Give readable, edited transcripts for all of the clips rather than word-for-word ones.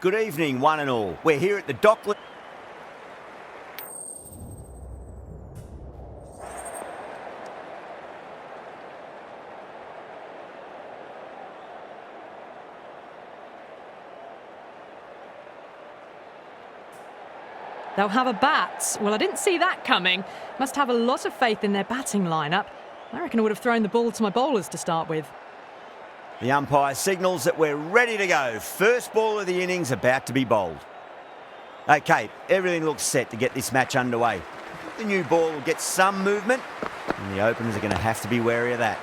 Good evening, one and all. We're here at the Dockland. They'll have a bat. Well, I didn't see that coming. Must have a lot of faith in their batting lineup. I reckon I would have thrown the ball to my bowlers to start with. The umpire signals that we're ready to go. First ball of the innings about to be bowled. Okay, everything looks set to get this match underway. The new ball will get some movement, and the openers are going to have to be wary of that.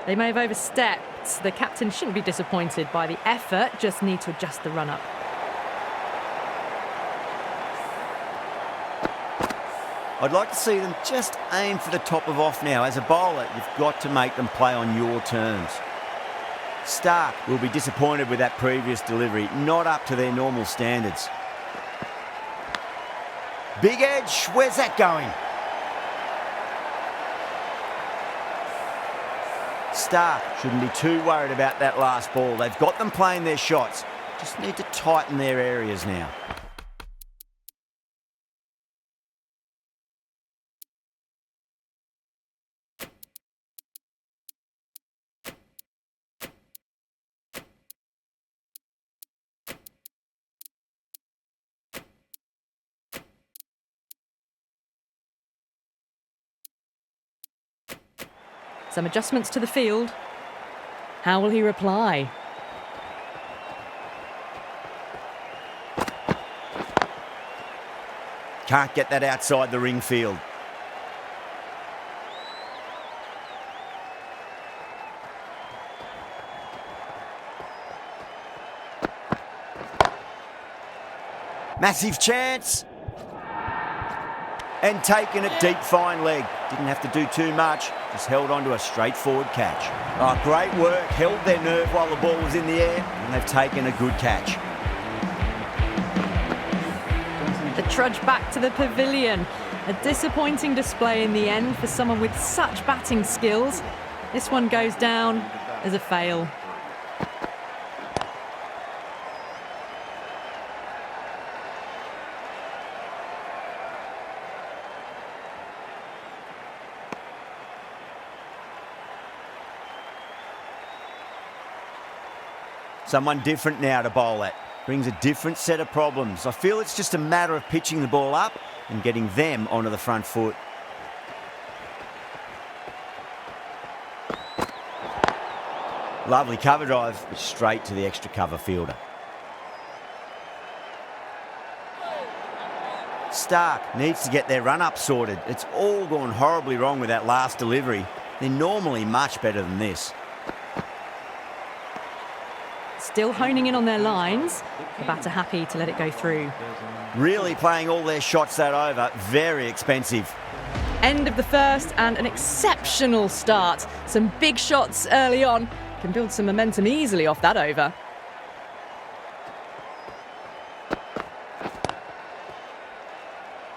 They may have overstepped. The captain shouldn't be disappointed by the effort, just need to adjust the run-up. I'd like to see them just aim for the top of off now. As a bowler, you've got to make them play on your terms. Stark will be disappointed with that previous delivery, not up to their normal standards. Big edge, where's that going? Stark shouldn't be too worried about that last ball. They've got them playing their shots. Just need to tighten their areas now. Some adjustments to the field. How will he reply? Can't get that outside the ring field. Massive chance. And taken it deep, fine leg. Didn't have to do too much, just held on to a straightforward catch. Oh, great work, held their nerve while the ball was in the air, and they've taken a good catch. The trudge back to the pavilion. A disappointing display in the end for someone with such batting skills. This one goes down as a fail. Someone different now to bowl at. Brings a different set of problems. I feel it's just a matter of pitching the ball up and getting them onto the front foot. Lovely cover drive, straight to the extra cover fielder. Stark needs to get their run-up sorted. It's all gone horribly wrong with that last delivery. They're normally much better than this. Still honing in on their lines. The batter happy to let it go through. Really playing all their shots that over. Very expensive. End of the first and an exceptional start. Some big shots early on. Can build some momentum easily off that over.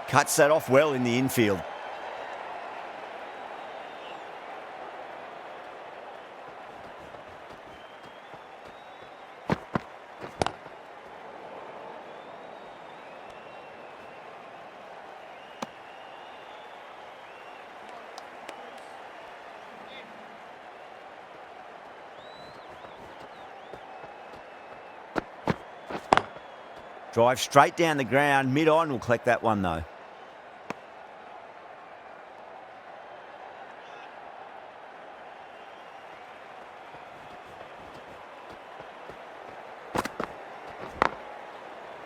Cuts that off well in the infield. Drive straight down the ground, mid-on, will collect that one though.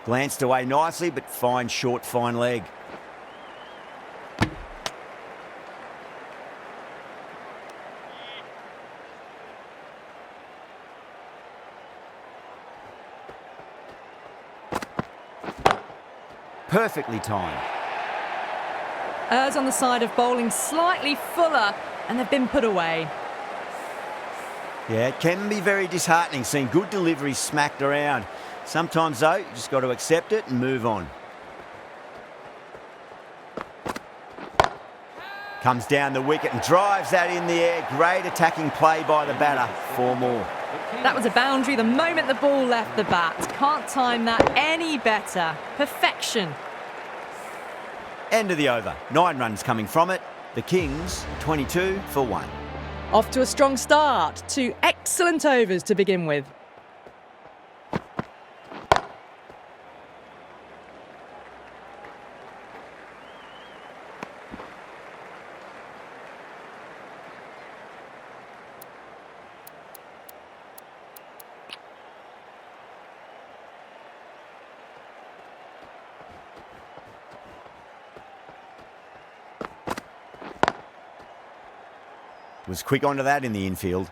Glanced away nicely, but fine short, fine leg. Perfectly timed. Errs on the side of bowling slightly fuller, and they've been put away. Yeah, it can be very disheartening seeing good deliveries smacked around. Sometimes, though, you just got to accept it and move on. Comes down the wicket and drives that in the air. Great attacking play by the batter. 4 more. That was a boundary the moment the ball left the bat. Can't time that any better. Perfection. End of the over. 9 runs coming from it. The Kings, 22 for 1. Off to a strong start. 2 excellent overs to begin with. Was quick onto that in the infield.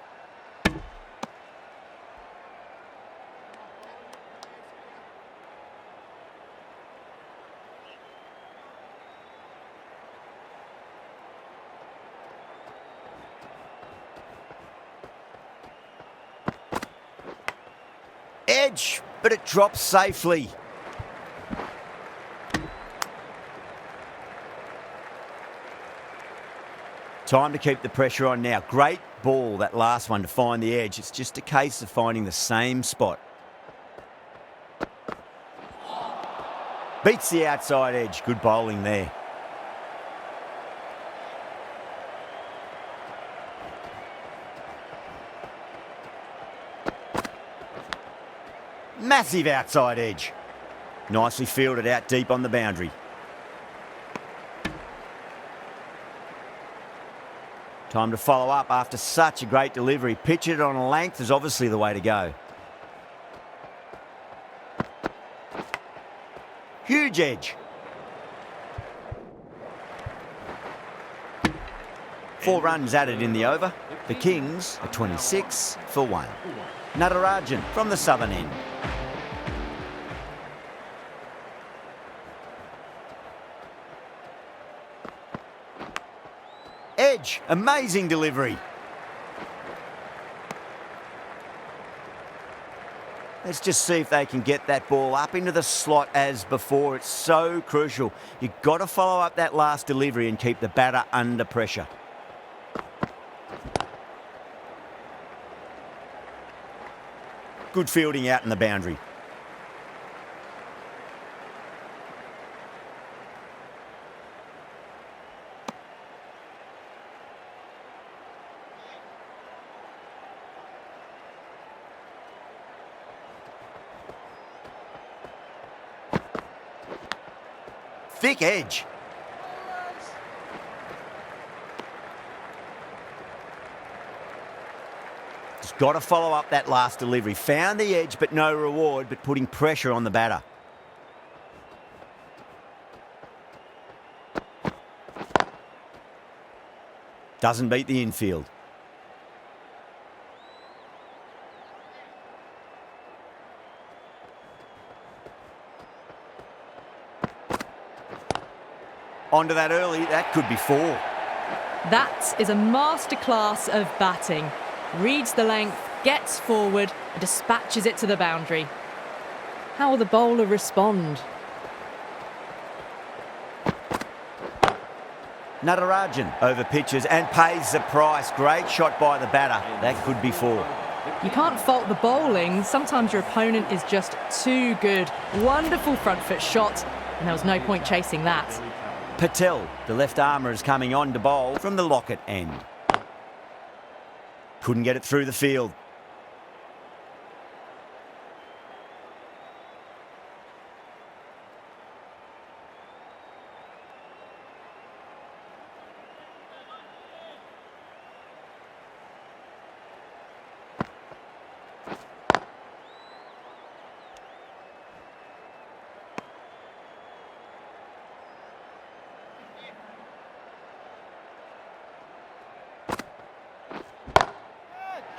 Edge, but it drops safely. Time to keep the pressure on now. Great ball, that last one, to find the edge. It's just a case of finding the same spot. Beats the outside edge. Good bowling there. Massive outside edge. Nicely fielded out deep on the boundary. Time to follow up after such a great delivery. Pitch it on a length is obviously the way to go. Huge edge. 4 runs added in the over. The Kings are 26 for 1. Natarajan from the southern end. Edge, amazing delivery. Let's just see if they can get that ball up into the slot as before. It's so crucial. You've got to follow up that last delivery and keep the batter under pressure. Good fielding out in the boundary. Thick edge. Just got to follow up that last delivery. Found the edge, but no reward, but putting pressure on the batter. Doesn't beat the infield. Onto that early, that could be 4. That is a masterclass of batting. Reads the length, gets forward, and dispatches it to the boundary. How will the bowler respond? Natarajan over pitches and pays the price. Great shot by the batter. That could be 4. You can't fault the bowling. Sometimes your opponent is just too good. Wonderful front foot shot, and there was no point chasing that. Patel, the left armour, is coming on to bowl from the Lockett end. Couldn't get it through the field.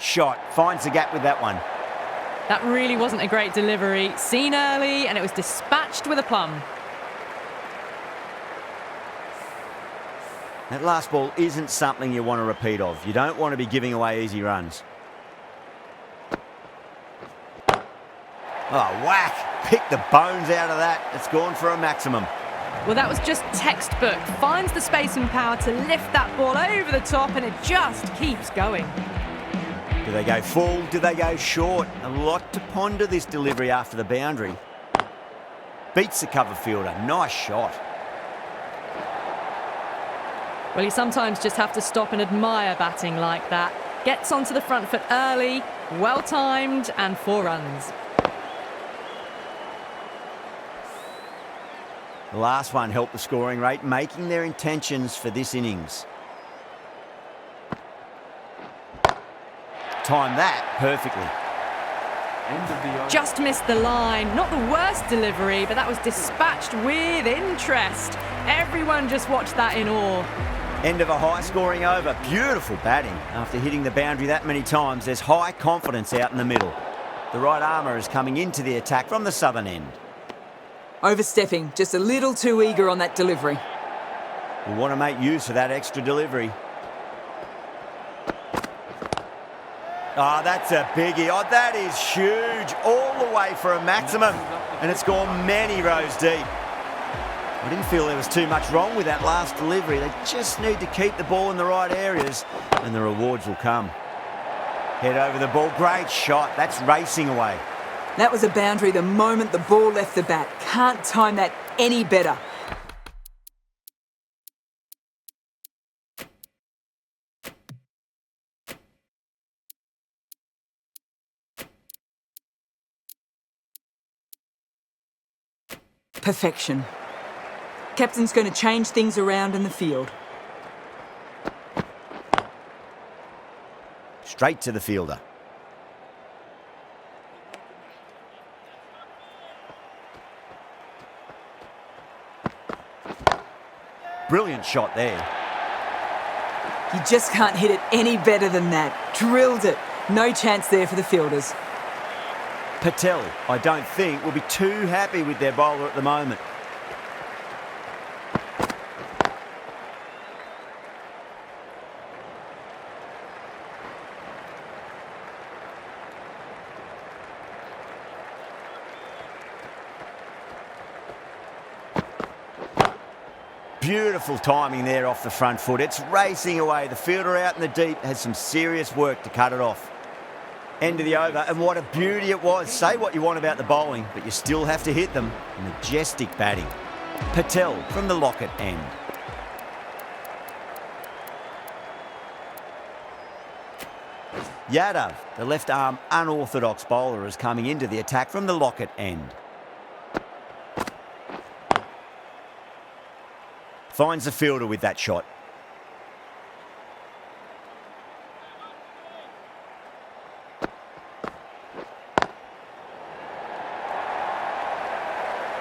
shot. Finds the gap with that one. That really wasn't a great delivery. Seen early, and it was dispatched with a plum. That last ball isn't something you want to repeat of. You don't want to be giving away easy runs. Oh, whack! Pick the bones out of that. It's gone for a maximum. Well, that was just textbook. Finds the space and power to lift that ball over the top, and it just keeps going. Do they go full? Do they go short? A lot to ponder this delivery after the boundary. Beats the cover fielder. Nice shot. Well, you sometimes just have to stop and admire batting like that. Gets onto the front foot early, well-timed, and 4 runs. The last one helped the scoring rate, making their intentions for this innings. Timed that perfectly. Just missed the line. Not the worst delivery, but that was dispatched with interest. Everyone just watched that in awe. End of a high-scoring over. Beautiful batting. After hitting the boundary that many times, there's high confidence out in the middle. The right armour is coming into the attack from the southern end. Overstepping, just a little too eager on that delivery. We want to make use of that extra delivery. Oh, that's a biggie. Oh, that is huge. All the way for a maximum. And it's gone many rows deep. I didn't feel there was too much wrong with that last delivery. They just need to keep the ball in the right areas and the rewards will come. Head over the ball. Great shot. That's racing away. That was a boundary the moment the ball left the bat. Can't time that any better. Perfection. Captain's going to change things around in the field. Straight to the fielder. Brilliant shot there. You just can't hit it any better than that. Drilled it. No chance there for the fielders. Patel, I don't think, will be too happy with their bowler at the moment. Beautiful timing there off the front foot. It's racing away. The fielder out in the deep has some serious work to cut it off. End of the over, and what a beauty it was. Say what you want about the bowling, but you still have to hit them. Majestic batting. Patel from the Lockett end. Yadav, the left-arm unorthodox bowler, is coming into the attack from the Lockett end. Finds the fielder with that shot.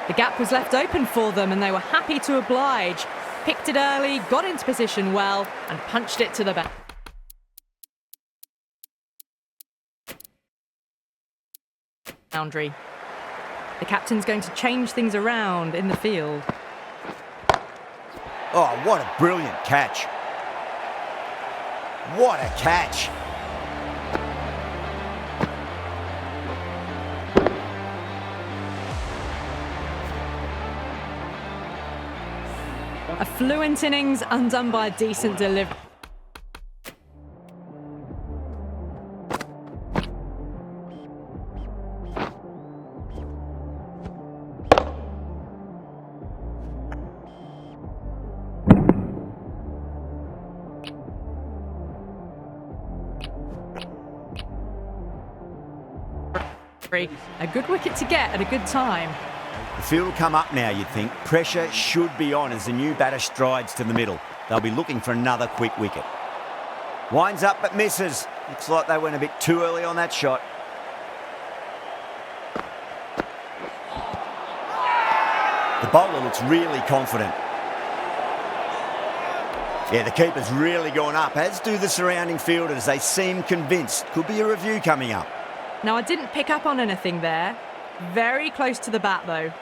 The gap was left open for them and they were happy to oblige. Picked it early, got into position well and punched it to the back. Boundary. The captain's going to change things around in the field. Oh, what a brilliant catch. What a catch. A fluent innings undone by a decent delivery. A good wicket to get at a good time. The field will come up now, you'd think. Pressure should be on as the new batter strides to the middle. They'll be looking for another quick wicket. Winds up but misses. Looks like they went a bit too early on that shot. The bowler looks really confident. Yeah, the keeper's really gone up, as do the surrounding fielders. They seem convinced. Could be a review coming up. Now, I didn't pick up on anything there. Very close to the bat, though.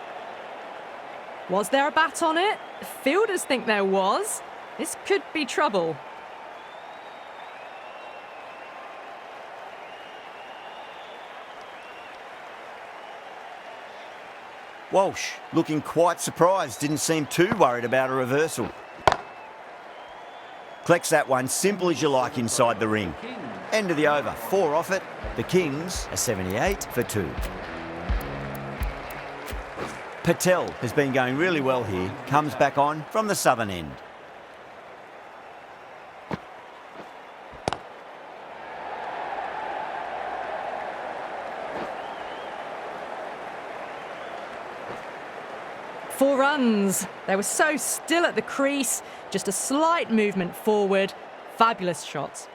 Was there a bat on it? Fielders think there was. This could be trouble. Walsh looking quite surprised, didn't seem too worried about a reversal. Collects that one, simple as you like inside the ring. End of the over, 4 off it. The Kings are 78 for 2. Patel has been going really well here, comes back on from the southern end. Four runs. They were so still at the crease, just a slight movement forward. Fabulous shots.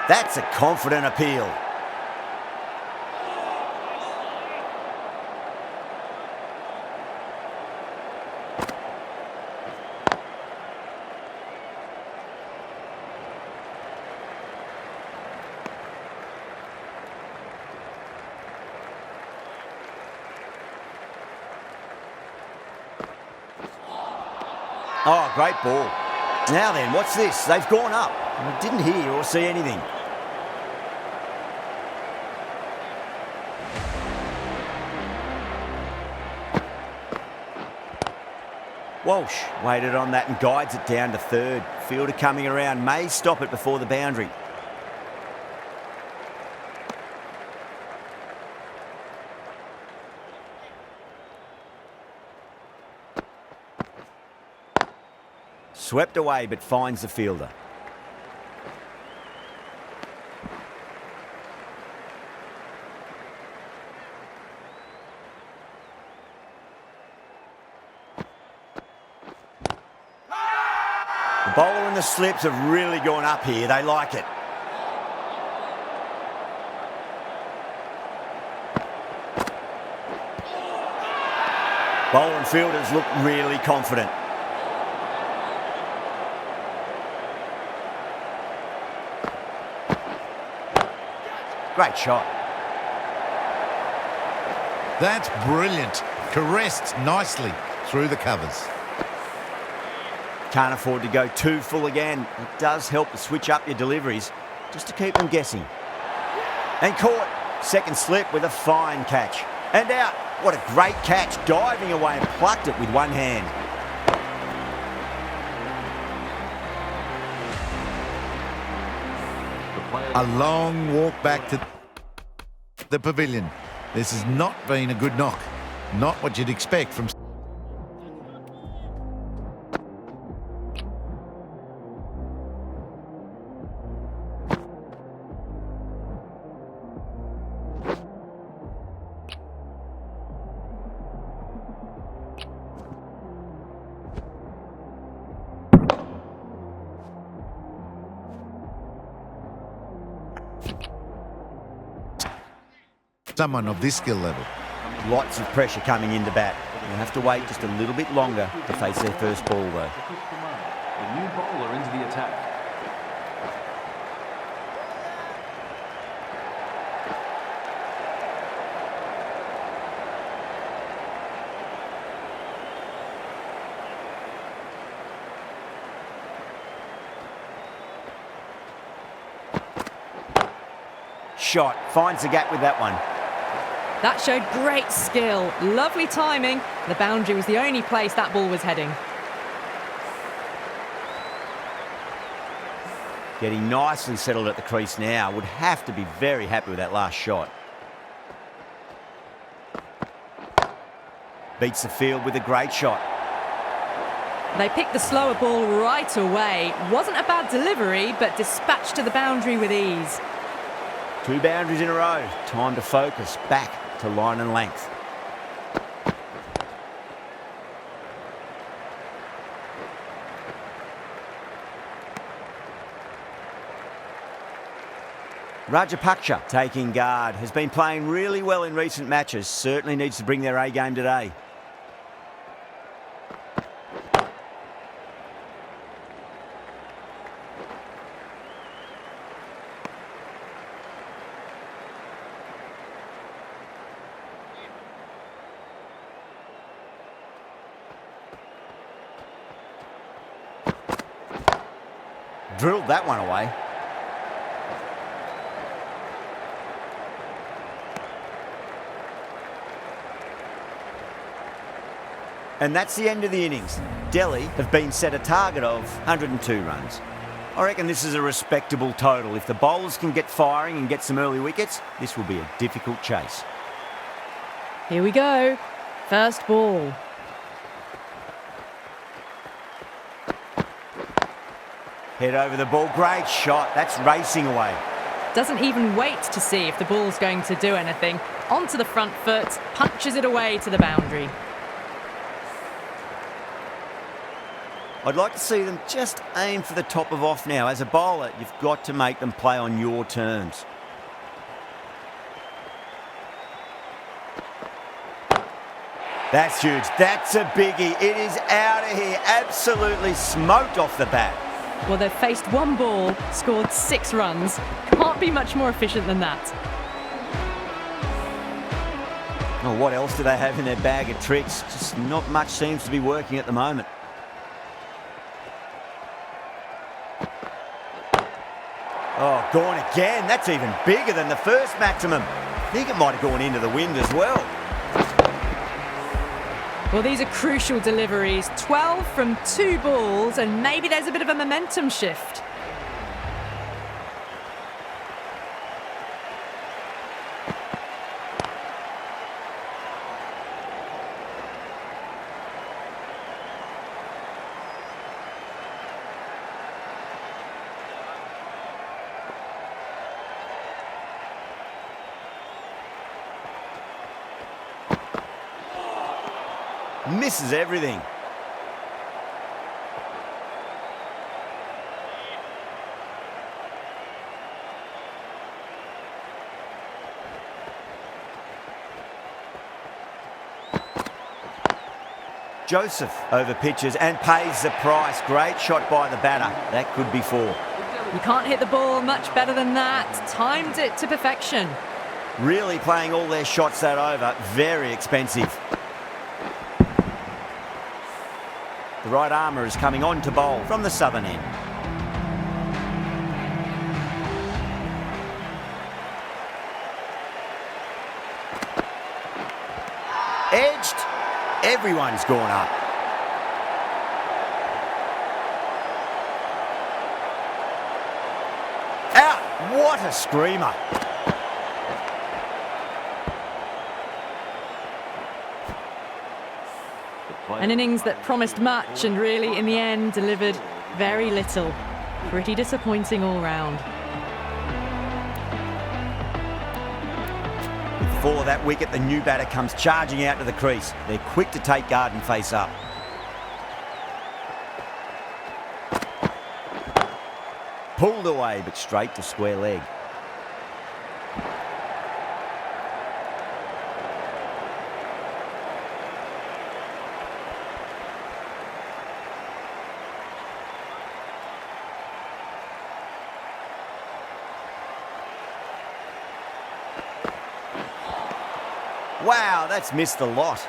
That's a confident appeal. Oh, great ball. Now then, what's this? They've gone up. I didn't hear or see anything. Walsh waited on that and guides it down to third. Fielder coming around, may stop it before the boundary. Swept away but finds the fielder. The bowler and the slips have really gone up here. They like it. Bowler and fielders look really confident. Great shot. That's brilliant. Caressed nicely through the covers. Can't afford to go too full again. It does help to switch up your deliveries just to keep them guessing. And caught. Second slip with a fine catch. And out. What a great catch. Diving away and plucked it with one hand. A long walk back to the pavilion. This has not been a good knock. Not what you'd expect from... someone of this skill level. Lots of pressure coming into bat. They'll have to wait just a little bit longer to face their first ball though. The new bowler into the attack. Shot. Finds the gap with that one. That showed great skill. Lovely timing. The boundary was the only place that ball was heading. Getting nicely settled at the crease now. Would have to be very happy with that last shot. Beats the field with a great shot. They picked the slower ball right away. Wasn't a bad delivery, but dispatched to the boundary with ease. 2 boundaries in a row. Time to focus back to line and length. Rajapaksha taking guard, has been playing really well in recent matches, certainly needs to bring their A game today. Drilled that one away. And that's the end of the innings. Delhi have been set a target of 102 runs. I reckon this is a respectable total. If the bowlers can get firing and get some early wickets, this will be a difficult chase. Here we go. First ball. Head over the ball. Great shot. That's racing away. Doesn't even wait to see if the ball's going to do anything. Onto the front foot, punches it away to the boundary. I'd like to see them just aim for the top of off now. As a bowler, you've got to make them play on your terms. That's huge. That's a biggie. It is out of here. Absolutely smoked off the bat. Well, they've faced one ball, scored 6 runs. Can't be much more efficient than that. Well, what else do they have in their bag of tricks? Just not much seems to be working at the moment. Oh, gone again. That's even bigger than the first maximum. I think it might have gone into the wind as well. Well, these are crucial deliveries. 12 from 2 balls, and maybe there's a bit of a momentum shift. Misses everything. Joseph over pitches and pays the price. Great shot by the batter. That could be 4. You can't hit the ball much better than that. Timed it to perfection. Really playing all their shots that over. Very expensive. The right armour is coming on to bowl from the southern end. Edged. Everyone's gone up. Out. What a screamer. An innings that promised much and really, in the end, delivered very little. Pretty disappointing all round. Before that wicket, the new batter comes charging out to the crease. They're quick to take guard and face up. Pulled away, but straight to square leg. Wow, that's missed a lot.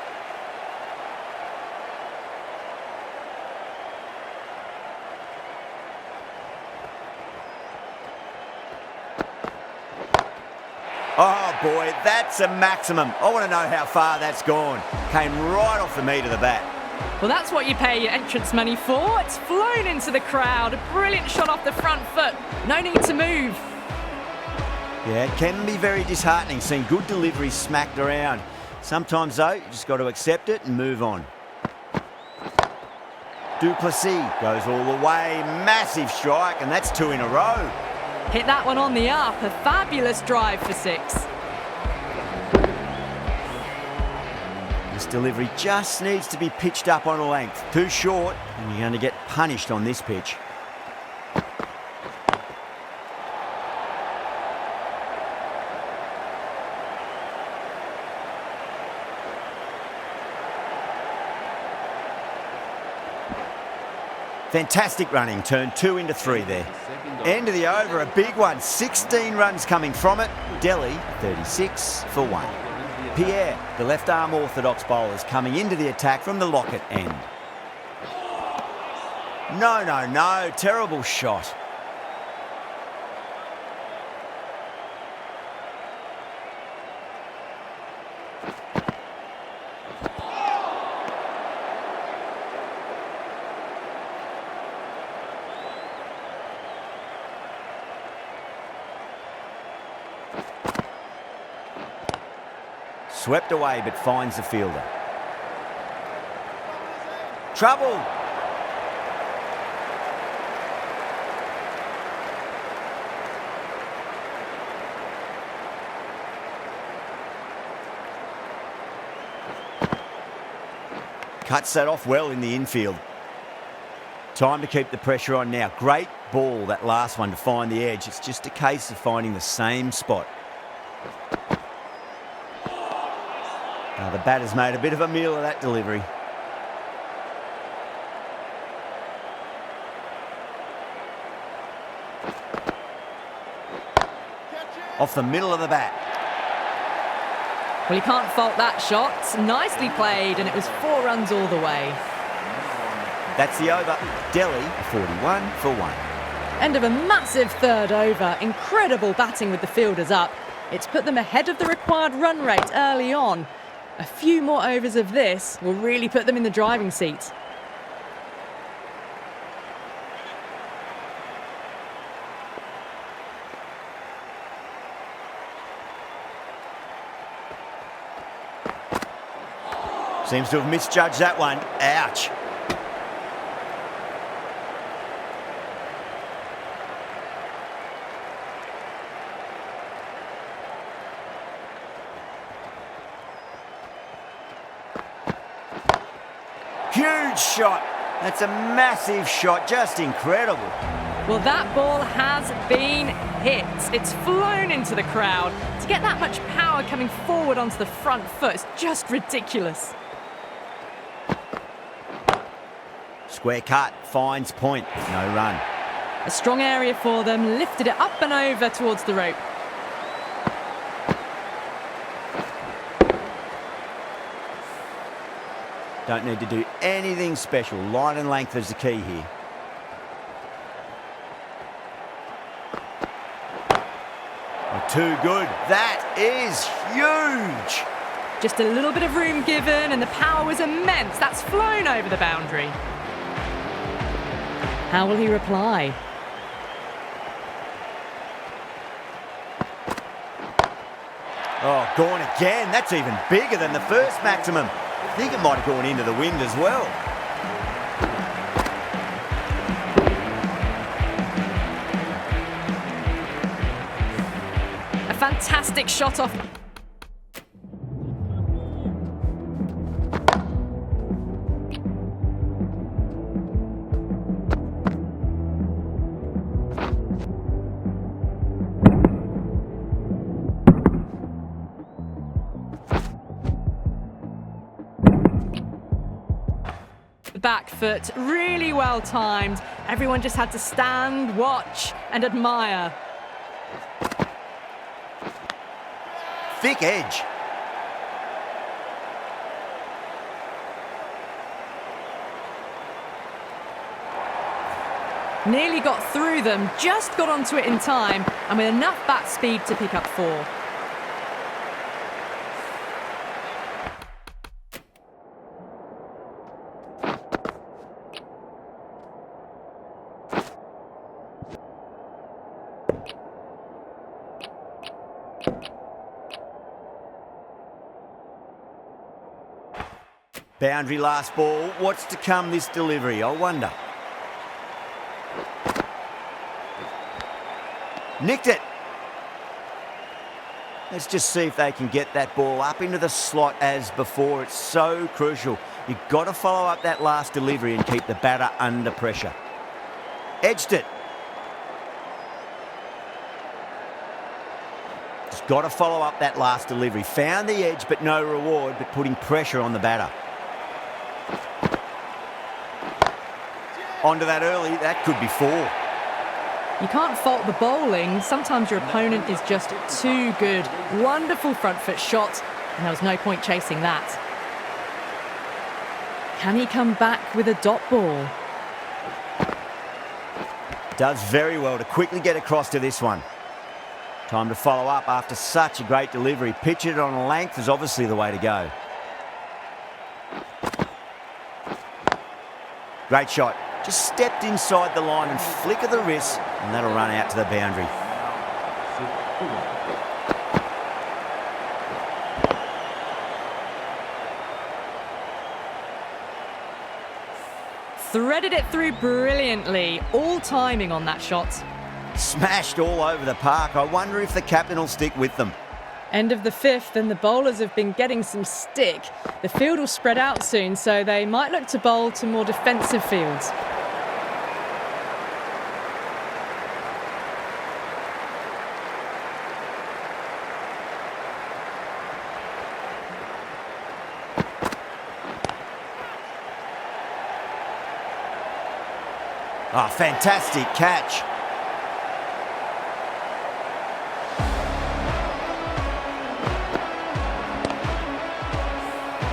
Oh boy, that's a maximum. I want to know how far that's gone. Came right off the meat of the bat. Well, that's what you pay your entrance money for. It's flown into the crowd. A brilliant shot off the front foot. No need to move. Yeah, it can be very disheartening seeing good deliveries smacked around. Sometimes, though, you just got to accept it and move on. Duplessis goes all the way. Massive strike, and that's 2 in a row. Hit that one on the up. A fabulous drive for 6. This delivery just needs to be pitched up on a length. Too short, and you're going to get punished on this pitch. Fantastic running, turned 2 into 3 there. End of the over, a big one. 16 runs coming from it. Delhi, 36 for 1. Pierre, the left-arm orthodox bowler, is coming into the attack from the Lockett end. No, terrible shot. Swept away, but finds the fielder. Trouble. Cuts that off well in the infield. Time to keep the pressure on now. Great ball, that last one, to find the edge. It's just a case of finding the same spot. The batter's made a bit of a meal of that delivery. Off the middle of the bat. Well, you can't fault that shot. Nicely played, and it was 4 runs all the way. That's the over. Delhi, 41 for 1. End of a massive third over. Incredible batting with the fielders up. It's put them ahead of the required run rate early on. A few more overs of this will really put them in the driving seat. Seems to have misjudged that one. Ouch. Huge shot. That's a massive shot. Just incredible. Well, that ball has been hit. It's flown into the crowd. To get that much power coming forward onto the front foot is just ridiculous. Square cut. Finds point. No run. A strong area for them. Lifted it up and over towards the rope. Don't need to do anything special. Line and length is the key here. Oh, too good. That is huge. Just a little bit of room given and the power was immense. That's flown over the boundary. How will he reply? Oh, gone again. That's even bigger than the first maximum. I think it might have gone into the wind as well. A fantastic shot off. Back foot, really well timed. Everyone just had to stand, watch and admire. Thick edge. Nearly got through them, just got onto it in time and with enough bat speed to pick up 4. Boundary last ball. What's to come this delivery, I wonder. Nicked it. Let's just see if they can get that ball up into the slot as before. It's so crucial. You've got to follow up that last delivery and keep the batter under pressure. Edged it. Just got to follow up that last delivery. Found the edge, but no reward, but putting pressure on the batter. Onto that early, that could be 4. You can't fault the bowling. Sometimes your opponent is just too good. Wonderful front foot shot, and there was no point chasing that. Can he come back with a dot ball? Does very well to quickly get across to this one. Time to follow up after such a great delivery. Pitch it on a length is obviously the way to go. Great shot. Just stepped inside the line and flick of the wrist, and that'll run out to the boundary. Threaded it through brilliantly. All timing on that shot. Smashed all over the park. I wonder if the captain will stick with them. End of the 5th, and the bowlers have been getting some stick. The field will spread out soon, so they might look to bowl to more defensive fields. Ah, fantastic catch.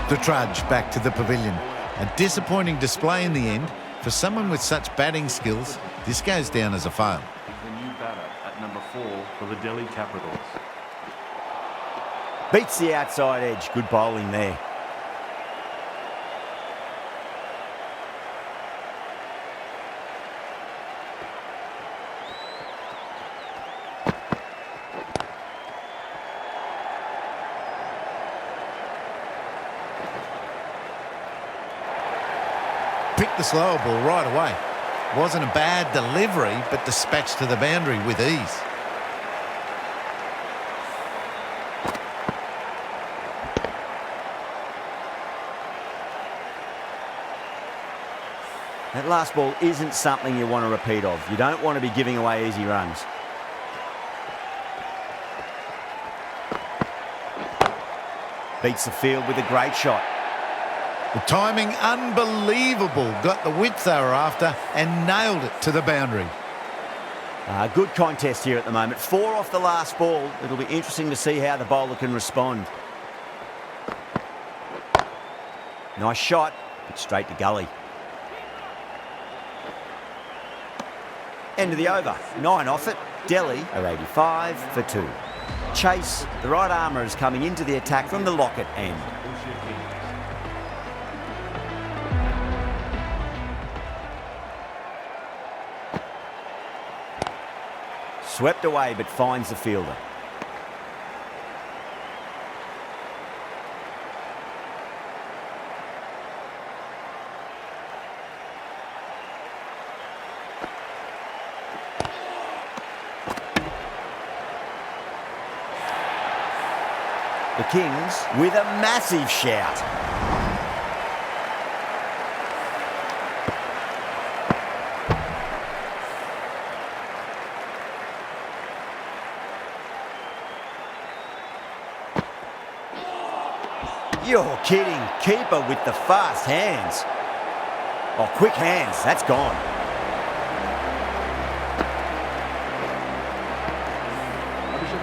The trudge back to the pavilion. A disappointing display in the end. For someone with such batting skills, this goes down as a fail. The new batter at number 4 for the Delhi Capitals. Beats the outside edge. Good bowling there. Picked the slower ball right away. Wasn't a bad delivery, but dispatched to the boundary with ease. That last ball isn't something you want to repeat of. You don't want to be giving away easy runs. Beats the field with a great shot. The timing, unbelievable. Got the width they were after and nailed it to the boundary. Good contest here at the moment. 4 off the last ball. It'll be interesting to see how the bowler can respond. Nice shot, but straight to gully. End of the over. 9 off it. Delhi are 85 for 2. Chase, the right armour, is coming into the attack from the locket end. Swept away, but finds the fielder. The Kings with a massive shout. You're kidding. Keeper with the fast hands. Oh, quick hands. That's gone.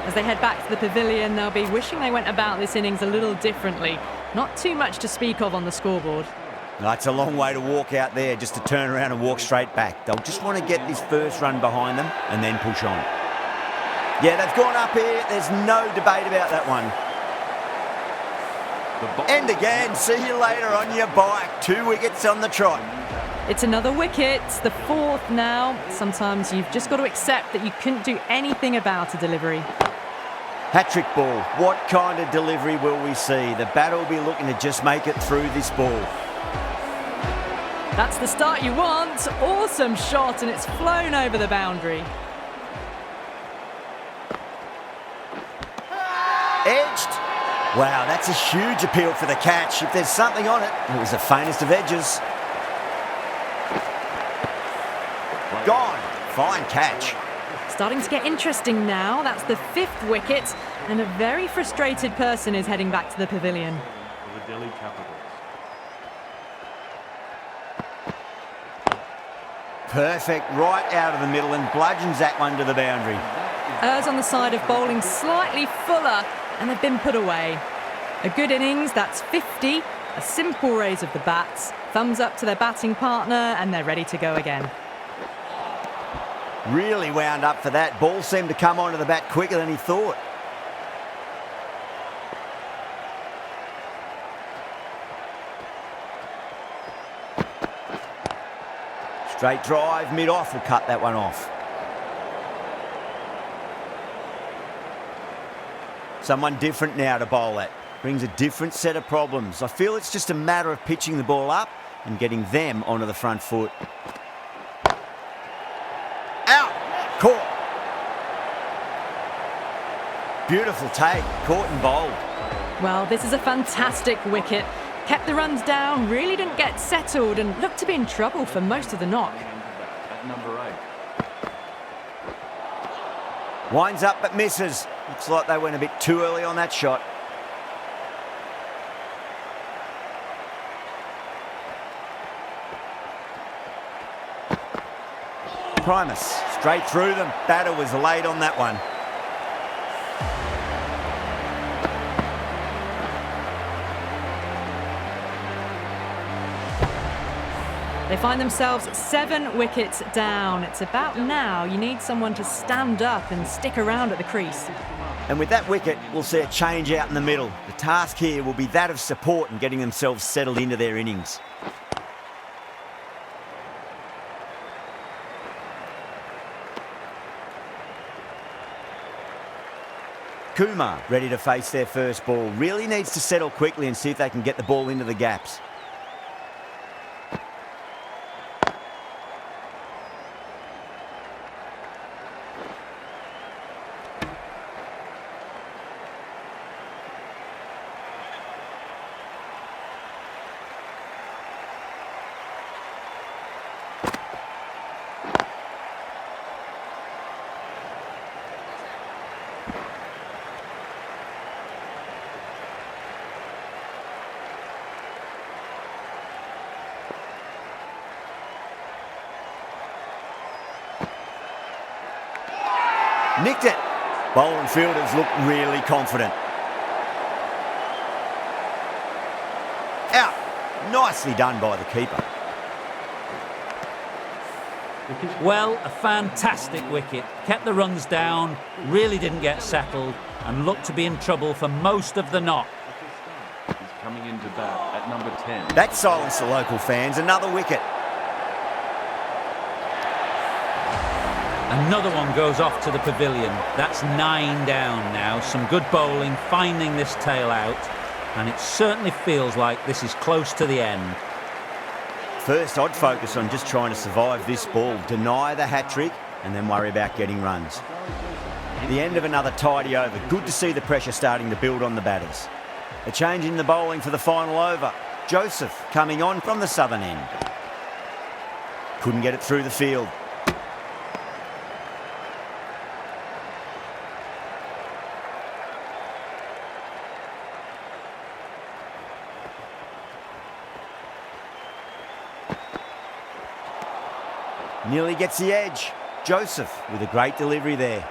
As they head back to the pavilion, they'll be wishing they went about this innings a little differently. Not too much to speak of on the scoreboard. No, it's a long way to walk out there just to turn around and walk straight back. They'll just want to get this first run behind them and then push on. Yeah, they've gone up here. There's no debate about that one. And again, see you later on your bike. 2 wickets on the trot. It's another wicket, the 4th now. Sometimes you've just got to accept that you couldn't do anything about a delivery. Hat-trick ball. What kind of delivery will we see? The batter will be looking to just make it through this ball. That's the start you want. Awesome shot, and it's flown over the boundary. Edged. Wow, that's a huge appeal for the catch. If there's something on it, it was the faintest of edges. Gone. Fine catch. Starting to get interesting now. That's the 5th wicket, and a very frustrated person is heading back to the pavilion. For the Delhi Capitals. Perfect, right out of the middle and bludgeons that one to the boundary. Errs on the side of bowling slightly fuller, and they've been put away. A good innings, that's 50. A simple raise of the bats. Thumbs up to their batting partner, and they're ready to go again. Really wound up for that. Ball seemed to come onto the bat quicker than he thought. Straight drive, mid-off will cut that one off. Someone different now to bowl at. Brings a different set of problems. I feel it's just a matter of pitching the ball up and getting them onto the front foot. Out! Caught! Beautiful take. Caught and bowled. Well, this is a fantastic wicket. Kept the runs down, really didn't get settled, and looked to be in trouble for most of the knock. At number 8. Winds up but misses. Looks like they went a bit too early on that shot. Primus, straight through them. Batter was late on that one. They find themselves 7 wickets down. It's about now you need someone to stand up and stick around at the crease. And with that wicket, we'll see a change out in the middle. The task here will be that of support and getting themselves settled into their innings. Kumar ready to face their first ball. Really needs to settle quickly and see if they can get the ball into the gaps. Nicked it. Bowler and fielders look really confident. Out. Nicely done by the keeper. Well, a fantastic wicket. Kept the runs down, really didn't get settled, and looked to be in trouble for most of the knock. He's coming into bat at number 10. That silenced the local fans. Another wicket. Another one goes off to the pavilion. That's 9 down now. Some good bowling, finding this tail out, and it certainly feels like this is close to the end. First, I'd focus on just trying to survive this ball, deny the hat-trick, and then worry about getting runs. The end of another tidy over. Good to see the pressure starting to build on the batters. A change in the bowling for the final over. Joseph coming on from the southern end. Couldn't get it through the field. Nearly gets the edge. Joseph with a great delivery there.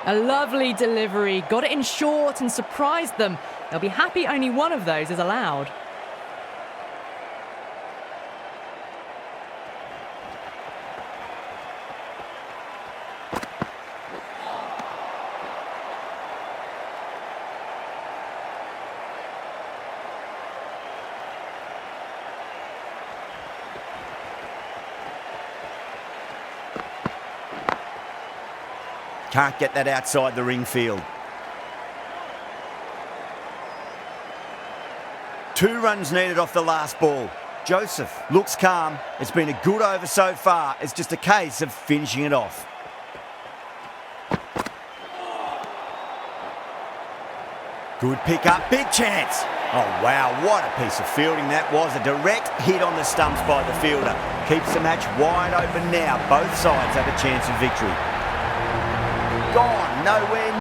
A lovely delivery. Got it in short and surprised them. They'll be happy only one of those is allowed. Can't get that outside the ring field. 2 runs needed off the last ball. Joseph looks calm. It's been a good over so far. It's just a case of finishing it off. Good pick up, big chance. Oh wow, what a piece of fielding that was. A direct hit on the stumps by the fielder. Keeps the match wide open now. Both sides have a chance of victory. Gone, nowhere